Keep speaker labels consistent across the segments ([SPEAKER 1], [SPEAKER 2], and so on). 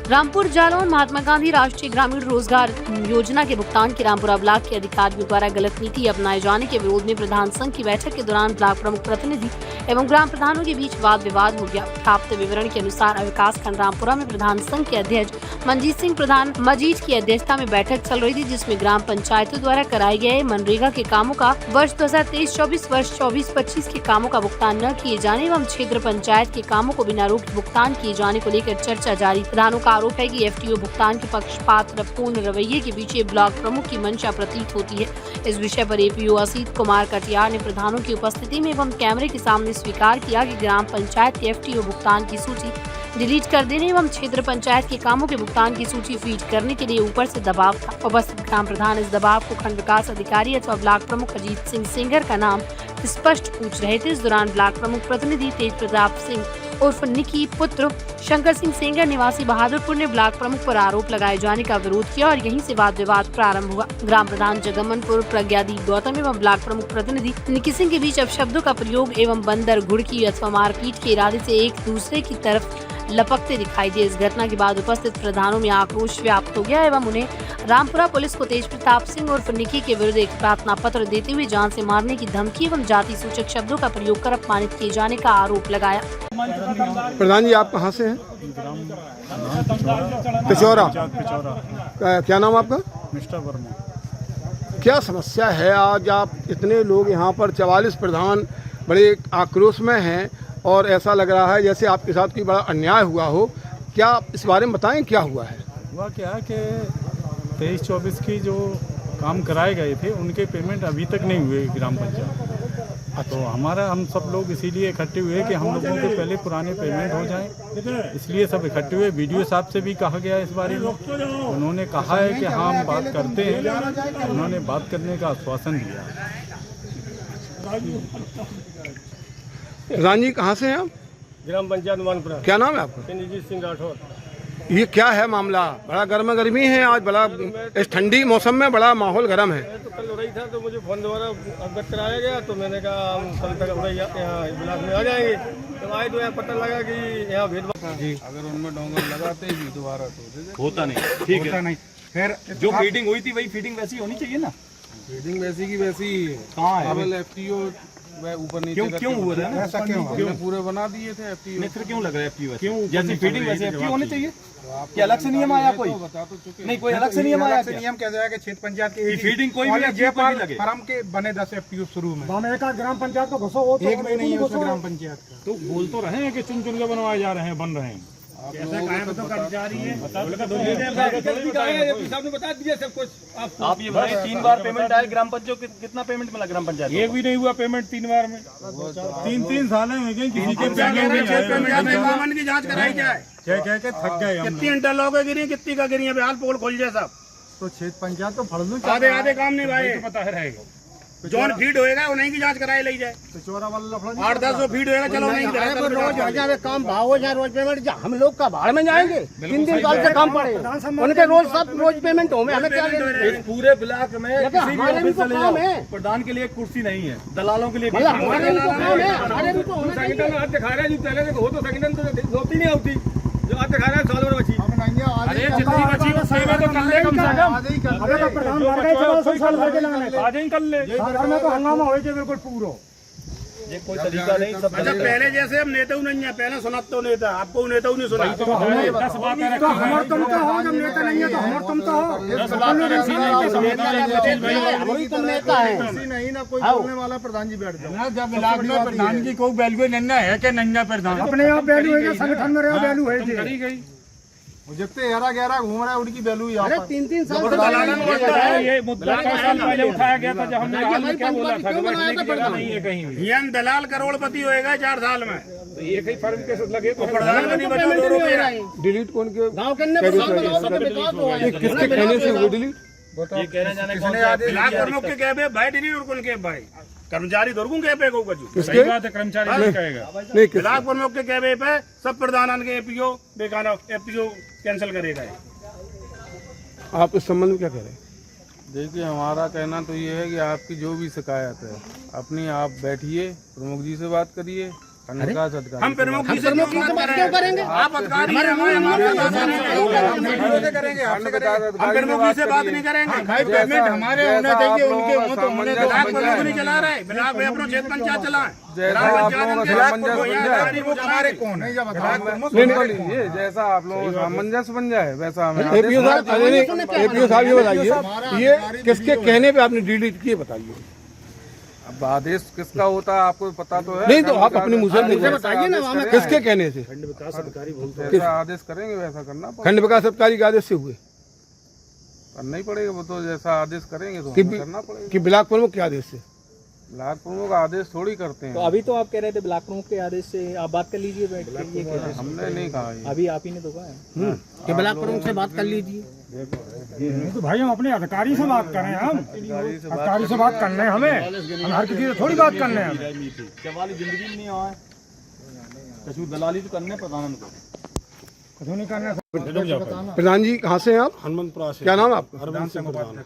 [SPEAKER 1] रामपुर जालौन महात्मा गांधी राष्ट्रीय ग्रामीण रोजगार योजना के भुगतान की रामपुरा ब्लॉक के अधिकारियों द्वारा गलत नीति अपनाए जाने के विरोध में प्रधान संघ की बैठक के दौरान ब्लॉक प्रमुख प्रतिनिधि एवं ग्राम प्रधानों के बीच वाद विवाद हो गया। प्राप्त विवरण के अनुसार विकास खंड रामपुरा में प्रधान संघ के अध्यक्ष मंजीत सिंह प्रधान मजीद की अध्यक्षता में बैठक चल रही थी, जिसमें ग्राम पंचायतों द्वारा कराए गए मनरेगा के कामों का वर्ष 2023-24 वर्ष 24-25 के कामों का भुगतान न किए जाने एवं क्षेत्र पंचायत के कामों को बिना रोक भुगतान किए जाने को लेकर चर्चा जारी। प्रधानों का आरोप है कि एफटीओ भुगतान के पक्षपात पूर्ण रवैये के पीछे ब्लॉक प्रमुख की मंशा प्रतीत होती है। इस विषय पर एपीओ असीत कुमार कटियार ने प्रधानों की उपस्थिति में एवं कैमरे के सामने स्वीकार किया कि ग्राम पंचायत के एफटीओ भुगतान की सूची डिलीट कर देने एवं क्षेत्र पंचायत के कामों के भुगतान की सूची फीड करने के लिए ऊपर से दबाव था। उपस्थित ग्राम प्रधान इस दबाव को खंड विकास अधिकारी अथवा ब्लॉक प्रमुख अजीत सिंह सेंगर का नाम स्पष्ट पूछ रहे थे। इस दौरान ब्लॉक प्रमुख प्रतिनिधि तेज प्रताप सिंह उर्फ निकी पुत्र शंकर सिंह सेंगर निवासी बहादुरपुर ने ब्लॉक प्रमुख पर आरोप लगाए जाने का विरोध किया और यहीं से वाद विवाद प्रारंभ हुआ। ग्राम प्रधान जगमनपुर प्रज्ञादीप गौतम एवं ब्लॉक प्रमुख प्रतिनिधि निकी सिंह के बीच अपशब्दों का प्रयोग एवं बंदर घुड़की अथवा मारपीट के इरादे से एक दूसरे की तरफ लपकते दिखाई दिए। इस घटना के बाद उपस्थित प्रधानों में आक्रोश व्याप्त हो गया एवं उन्हें रामपुरा पुलिस को तेज प्रताप सिंह उर्फ निकी के विरुद्ध एक प्रार्थना पत्र देते हुए जान से मारने की धमकी एवं जाति सूचक शब्दों का प्रयोग कर अपमानित किए जाने का आरोप लगाया।
[SPEAKER 2] प्रधान जी, आप कहाँ से हैं? पिचौरा। क्या नाम आपका?
[SPEAKER 3] मिस्टर वर्मा।
[SPEAKER 2] क्या समस्या है? आज आप इतने लोग यहाँ पर 44 प्रधान बड़े आक्रोश में हैं और ऐसा लग रहा है जैसे आपके साथ कोई बड़ा अन्याय हुआ हो। क्या आप इस बारे में बताएं, क्या हुआ है?
[SPEAKER 3] हुआ क्या है कि 23-24 की जो काम कराए गए थे उनके पेमेंट अभी तक नहीं हुए ग्राम पंचायत। तो हम सब लोग इसीलिए इकट्ठे हुए कि हम लोगों के पहले पुराने पेमेंट हो जाएं, इसलिए सब इकट्ठे हुए। वीडियो साहब से भी कहा गया इस बारे में, उन्होंने कहा है कि हाँ हम बात करते हैं, उन्होंने बात करने का आश्वासन दिया।
[SPEAKER 2] प्रधान जी, कहाँ से हैं आप?
[SPEAKER 4] ग्राम पंचायत मानपुरा।
[SPEAKER 2] क्या नाम है आपका?
[SPEAKER 4] मंजीत सिंह राठौर।
[SPEAKER 2] ये क्या है मामला? बड़ा गर्मी है आज, बड़ा इस ठंडी मौसम में बड़ा माहौल गर्म है।
[SPEAKER 4] तो कल हो रही था तो मुझे फोन द्वारा अवगत कराया गया, तो मैंने कहा हम कल तक यहाँ ब्लॉक में आ जाएंगे। तो आए तो यहाँ पता लगा कि यहाँ भेदभाव जी, अगर उनमें डोंगर लगाते ही दोबारा तो होता नहीं। ठीक है, नहीं फिर जो फीडिंग हुई थी वही फीडिंग वैसी होनी चाहिए ना। फीडिंग वैसी की वैसी कहाँ है? एफटीओ ऊपर नीचे क्यों हुआ था? ऐसा क्यों पूरे बना दिए थे एफटीओ? नहीं, फिर क्यों लग रहा है एफटीओ? क्यों जैसी फीडिंग वैसे एफटीओ होने चाहिए? क्या अलग से नियम आया? कोई बता तो चुके नहीं, कोई अलग से नियम आया? नियम कैसे आया कि क्षेत्र पंचायत के फीडिंग कोई भी लगे फर्म के बने 10 एफटीओ शुरू में ग्राम पंचायत को घुसो, वो एक भी नहीं है उसमें ग्राम पंचायत का। तो बोल तो रहे हैं कि चुन चुन के बनवाए जा रहे हैं, बन रहे हैं। बता दिया सब कुछ। आप ये बताइए, 3 बार पेमेंट आया ग्राम पंचायत, कितना पेमेंट मिला ग्राम पंचायत? एक भी नहीं हुआ पेमेंट 3 बार में। 3 साल में किसी के पेमेंट की जांच कराई जाए। कह के थक गए। कितनी इंटरलॉक गिरी, कितनी का गिरी? हाल पोल खोल जाए साहब। तो क्षेत्र पंचायत तो फड़ लो, आधे काम नहीं भाई, पता है रहेगा। जोन फीड होएगा उन्हीं की जांच कराए ले जाए। तो चोरा वाला 8-10 फीड होएगा, चलो नहीं रोज हजार काम भाव हो जाए, रोज पेमेंट। हम लोग का भाड़ में जाएंगे, 3 साल से काम पड़े उनके रोज पेमेंट हो, हमें क्या लेना? पूरे ब्लॉक में प्रधान के लिए एक कुर्सी नहीं है, दलालों के लिए दिखा रहे हैं। पहले हो तो संगठन तो होती नहीं होती, जो आज दिखा रहा है साल भर बची। अरे जितनी बची वो सेवा तो कर ले, कम से कम आज ही कर ले। तो हंगामा हो जाए बिल्कुल पूरा, ये कोई तरीका नहीं। अच्छा, पहले जैसे हम नेता नहीं है, पहले सुना तो नेता, आपको नेता नहीं सुना। तो हमार तुम तो हो, जब नेता नहीं है तो हमार तुम तो हो। नहीं ना कोई बोलने वाला, प्रधान जी बैठ जाओ। जब ब्लॉक में प्रधान जी को वैल्यू नहीं है कि नहीं प्रधान अपने आप वैल्यू है, संगठन में रहा वैल्यू है गई। जितने 11 घूम रहा है उनकी वैल्यू यहाँ पर 3 साल से ये मुद्दा साल पहले उठाया गया था, जब हमने क्या बोला था नहीं है कहीं भी। ये दलाल करोड़पति होएगा 4 साल में, तो एक ही फर्म के साथ लगे तो प्रधानमंत्री डिलीट कौन के गाँव के किसके कहने से वो डिलीट? ये कहने जाने प्रमुख के कहबे भाई डिलीट और कौन के भाई कर्मचारी दौड़ू के पे किसके बात है? कर्मचारी नहीं कहेगा नहीं, ब्लॉक प्रमुख के कहबे पे सब प्रधान के एपीओ बेकार एपीओ कैंसिल करेगा।
[SPEAKER 2] आप इस संबंध में क्या कह रहे हैं?
[SPEAKER 5] देखिए, हमारा कहना तो ये है कि आपकी जो भी शिकायत है अपनी आप बैठिए, प्रमुख जी से बात करिए,
[SPEAKER 4] हम प्रमुख जी से बात क्यों करेंगे? आप अधिकारी करेंगे, आपसे करेंगे, हम प्रमुख जी से बात नहीं करेंगे। भाई पेमेंट हमारे होना चाहिए, उनके हो तो होने दो। ब्लॉक प्रमुख नहीं चला रहे, ब्लॉक में अपना क्षेत्र पंचायत चलाए। हमारे कौन है?
[SPEAKER 5] जैसा आप लोगों का सामंजस्य बन जाए वैसा हमें
[SPEAKER 2] एपीओ साहब ये बताइए, ये किसके कहने पे आपने डिलीट किए बताइए।
[SPEAKER 5] अब आदेश किसका होता है आपको पता तो है।
[SPEAKER 2] नहीं तो आप अपने मुझे बताइए ना, किसके कहने से?
[SPEAKER 5] जैसा आदेश करेंगे वैसा करना पड़ेगा।
[SPEAKER 2] खंड विकास अधिकारी के आदेश से हुए
[SPEAKER 5] करना ही पड़ेगा वो तो, जैसा आदेश करेंगे तो
[SPEAKER 2] कि
[SPEAKER 5] हमें करना पड़ेगा।
[SPEAKER 2] कि ब्लॉक प्रमुख के आदेश से?
[SPEAKER 5] ब्लॉक प्रमुख आदेश थोड़ी करते हैं।
[SPEAKER 6] तो अभी तो आप कह रहे थे ब्लॉक प्रमुख के आदेश से आप बात कर लीजिए बैठ के, ये कह रहे हैं।
[SPEAKER 5] हमने नहीं कहा ये।
[SPEAKER 6] अभी आप ही ने तो कहा है
[SPEAKER 2] कि ब्लॉक प्रमुख से बात कर लीजिए।
[SPEAKER 4] तो भाई हम अपने अधिकारी से बात करें, हम अधिकारी से बात करने हमें, हम हर किसी से थोड़ी बात करने हैं।
[SPEAKER 6] जिंदगी में नहीं आए कछु दलाली तो करने प्रधान को
[SPEAKER 4] कुछ नहीं करना।
[SPEAKER 2] प्रधान जी कहाँ से हैं आप?
[SPEAKER 7] हनुमंतपुरा से।
[SPEAKER 2] क्या नाम है आपका?
[SPEAKER 7] हरबंस सिंह प्रधान।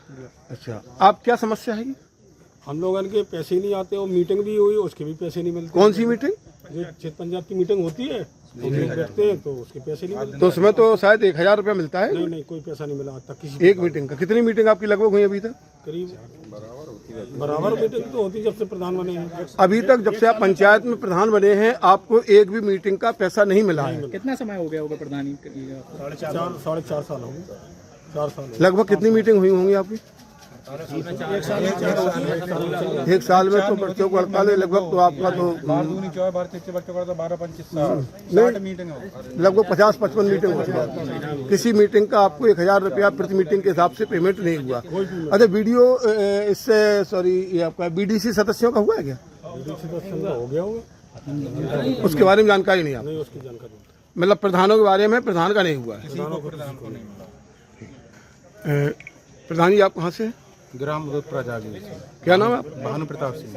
[SPEAKER 2] अच्छा, आप क्या समस्या है?
[SPEAKER 7] हम लोगों के पैसे ही नहीं आते और मीटिंग भी हुई, उसके भी पैसे नहीं मिलते।
[SPEAKER 2] कौन सी मीटिंग?
[SPEAKER 7] जो क्षेत्र पंचायत की मीटिंग होती है तो लोग बैठते हैं तो उसके पैसे नहीं मिलते।
[SPEAKER 2] तो उसमें तो शायद 1000 रुपया मिलता है।
[SPEAKER 7] नहीं नहीं, कोई पैसा नहीं मिला आज तक किसी
[SPEAKER 2] एक मीटिंग का। कितनी मीटिंग आपकी लगभग हुई अभी तक?
[SPEAKER 7] करीब बराबर मीटिंग तो होती जब से प्रधान बने हैं।
[SPEAKER 2] अभी तक जब से आप पंचायत में प्रधान बने हैं आपको एक भी मीटिंग का पैसा नहीं मिला है।
[SPEAKER 6] कितना समय हो गया होगा प्रधानी?
[SPEAKER 7] 4.5 साल हो गए, 4 साल।
[SPEAKER 2] लगभग कितनी मीटिंग हुई होंगी आपकी? एक साल में तो बच्चों को हड़ताल है लगभग, तो आपका तो लगभग 50-55 मीटिंग होती है। किसी मीटिंग का आपको 1000 रुपया प्रति मीटिंग के हिसाब से पेमेंट नहीं हुआ। अच्छा, वीडियो इससे सॉरी ये आपका बीडीसी सदस्यों का हुआ है क्या?
[SPEAKER 7] हो गया होगा,
[SPEAKER 2] उसके बारे में जानकारी नहीं आप?
[SPEAKER 7] नहीं उसकी जानकारी।
[SPEAKER 2] मतलब प्रधानों के बारे में प्रधान का नहीं हुआ है। प्रधान जी आप कहाँ से?
[SPEAKER 8] ग्राम रुद्रपुरा जागीर से।
[SPEAKER 2] क्या नाम है आप?
[SPEAKER 8] भानु प्रताप सिंह।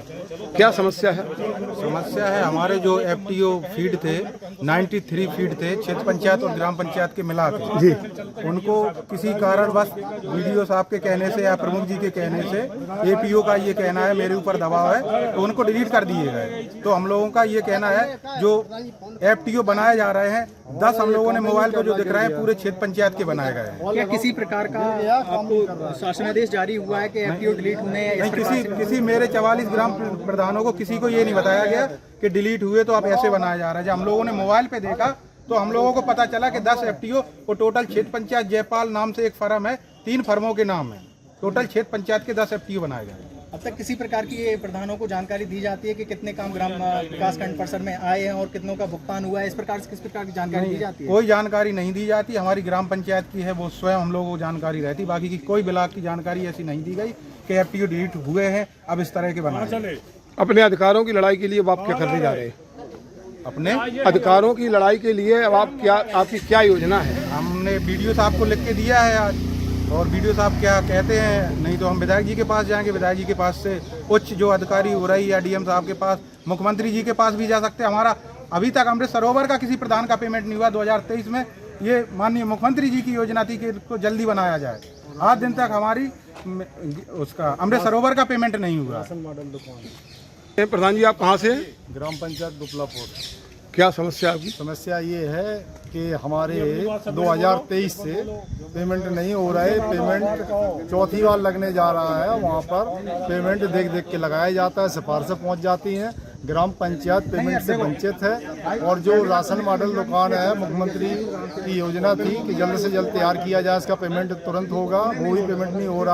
[SPEAKER 2] क्या समस्या है?
[SPEAKER 8] समस्या है हमारे जो एफटीओ फीड थे 93 फीड थे क्षेत्र पंचायत और ग्राम पंचायत के मिला के
[SPEAKER 2] जी,
[SPEAKER 8] उनको किसी कारणवश वीडियो साहब के कहने से या प्रमुख जी के कहने से एपीओ का ये कहना है मेरे ऊपर दबाव है तो उनको डिलीट कर दिए गए। तो हम लोगों का ये कहना है जो एफटीओ बनाए जा रहे हैं 10 हम लोगों ने मोबाइल पर जो दिख रहे हैं पूरे क्षेत्र पंचायत के बनाए गए हैं।
[SPEAKER 6] क्या किसी प्रकार का आपको शासनादेश जारी हुआ है कि एफटीओ डिलीट होने या
[SPEAKER 8] नहीं, किसी मेरे 44 ग्राम प्रधानों को किसी को ये नहीं बताया गया कि डिलीट हुए तो आप ऐसे बनाया जा रहा है। जब हम लोगों ने मोबाइल पे देखा तो हम लोगों को पता चला कि 10 एफटीओ और टोटल क्षेत्र पंचायत जयपाल नाम से एक फर्म है, 3 फर्मों के नाम है, टोटल क्षेत्र पंचायत के 10 एफटीओ बनाए गए।
[SPEAKER 6] अब तक किसी प्रकार की ये प्रधानों को जानकारी दी जाती है कि कितने काम ग्राम विकास खंड परिसर में आए हैं और कितनों का भुगतान हुआ है? इस प्रकार से किस प्रकार की जानकारी दी जाती है?
[SPEAKER 8] कोई जानकारी नहीं दी जाती। हमारी ग्राम पंचायत की है वो स्वयं हम लोगों को जानकारी रहती, बाकी की कोई ब्लॉक की जानकारी ऐसी नहीं दी गई कि एफटीओ डिलीट हुए हैं अब इस तरह के बनाए।
[SPEAKER 2] अपने अधिकारों की लड़ाई के लिए अब आप क्या करने जा रहे हैं?
[SPEAKER 8] अपने
[SPEAKER 2] अधिकारों की लड़ाई के लिए अब आप क्या, आपकी क्या योजना है?
[SPEAKER 8] हमने वीडियो साहब को लिख के दिया है आज, और वीडियो साहब क्या कहते हैं, नहीं तो हम विधायक जी के पास जाएंगे, विधायक जी के पास से उच्च जो अधिकारी हो रही है डीएम साहब के पास, मुख्यमंत्री जी के पास भी जा सकते हैं। हमारा अभी तक अमृत सरोवर का किसी प्रधान का पेमेंट नहीं हुआ। 2023 में ये माननीय मुख्यमंत्री जी की योजना थी कि इसको जल्दी बनाया जाए। आज दिन तक हमारी उसका अमृत सरोवर का पेमेंट नहीं हुआ।
[SPEAKER 2] प्रधान जी आप कहाँ से?
[SPEAKER 4] ग्राम पंचायत दुपलापुर।
[SPEAKER 2] क्या समस्या आपकी?
[SPEAKER 4] समस्या ये है कि हमारे 2023 से पेमेंट नहीं हो रहा है। पेमेंट चौथी बार लगने जा रहा है। वहाँ पर पेमेंट देख देख के लगाया जाता है, सिफारिशें पहुँच जाती हैं, ग्राम पंचायत पेमेंट से वंचित है। और जो राशन मॉडल दुकान है, मुख्यमंत्री की योजना थी कि जल्द से जल्द तैयार किया जाए, इसका पेमेंट तुरंत होगा, वो भी पेमेंट नहीं हो रहा।